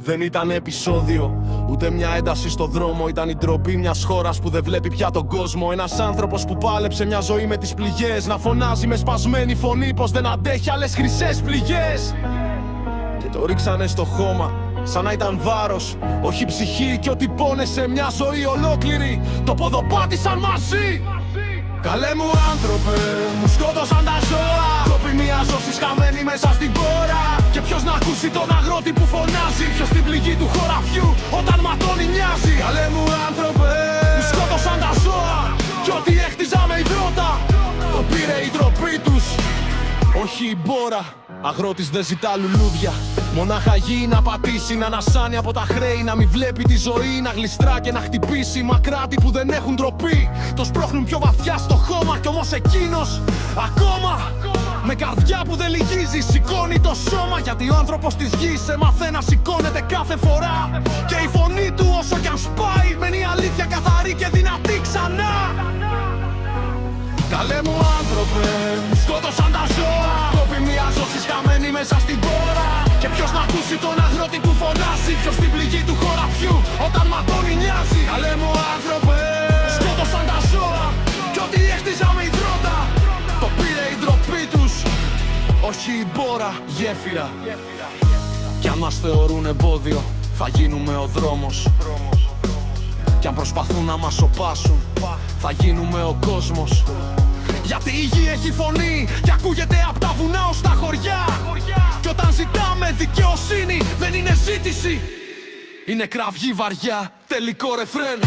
Δεν ήταν επεισόδιο, ούτε μια ένταση στο δρόμο. Ήταν η ντροπή μιας χώρας που δεν βλέπει πια τον κόσμο. Ένας άνθρωπος που πάλεψε μια ζωή με τις πληγές, να φωνάζει με σπασμένη φωνή πως δεν αντέχει άλλες χρυσές πληγές. Και το ρίξανε στο χώμα, σαν να ήταν βάρος, όχι ψυχή. Κι ό,τι πόνεσε μια ζωή ολόκληρη, το ποδοπάτησαν μαζί. Καλέ μου άνθρωπε, μου σκότωσαν τα ζώα. Τρόποι μια ζώσης χαμένη μέσα στην πόρα. Και ποιος να ακούσει τον αγρότη που φωνάζει, ποιος στην πληγή του χωραφιού όταν ματώνει μοιάζει. Καλέ μου άνθρωπε, μου σκότωσαν τα ζώα. Κι ό,τι έχτιζα με υδρότα, το πήρε η ντροπή τους, όχι η μπόρα. Αγρότης δεν ζητά λουλούδια, μονάχα γη να πατήσει, να ανασάνει από τα χρέη, να μην βλέπει τη ζωή, να γλιστρά και να χτυπήσει. Μακράτη που δεν έχουν ντροπή, το σπρώχνουν πιο βαθιά στο χώμα. Κι όμως εκείνος ακόμα με καρδιά που δεν λυγίζει σηκώνει το σώμα. Γιατί ο άνθρωπος της γης έμαθε να σηκώνεται κάθε φορά. Και η φωνή του όσο κι αν σπάει, μένει αλήθεια καθαρή και δυνατή ξανά. Καλέ μου άνθρωπε, μου σκότωσαν τα ζώα. Κόπη μια ζώσης χαμένη μέσα στην πόρα. Και ποιος να ακούσει τον αγρότη που φωνάζει, ποιος στην πληγή του χωραφιού όταν ματώνει νοιάζει. Καλέ μου άνθρωπε, μου σκότωσαν τα ζώα. Κι ό,τι έχτιζα με υδρότα, το πήρε η ντροπή τους, όχι η μπόρα. Γέφυρα, κι αν μας θεωρούν εμπόδιο, θα γίνουμε ο δρόμος. Κι αν προσπαθούν να μας σωπάσουν, θα γίνουμε ο κόσμος. Γιατί η γη έχει φωνή και ακούγεται απ' τα βουνά ως τα χωριά. Κι όταν ζητάμε δικαιοσύνη δεν είναι ζήτηση, είναι κραυγή βαριά, τελικό ρεφρέν.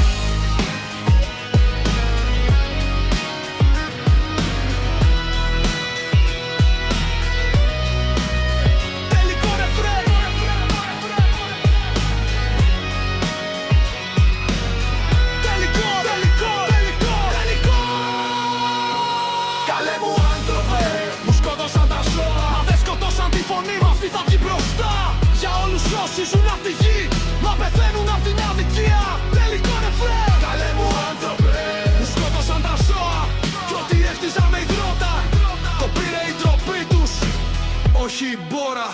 Θα βγει μπροστά για όλους όσοι ζουν απ' τη γη, μα πεθαίνουν απ' την αδικία. Τελικό ρεφρέ. Καλέ μου άνθρωπε, μου σκότωσαν τα ζώα. Κι ό,τι έχτιζα με υδρότα, το πήρε η ντροπή τους, όχι η μπόρα.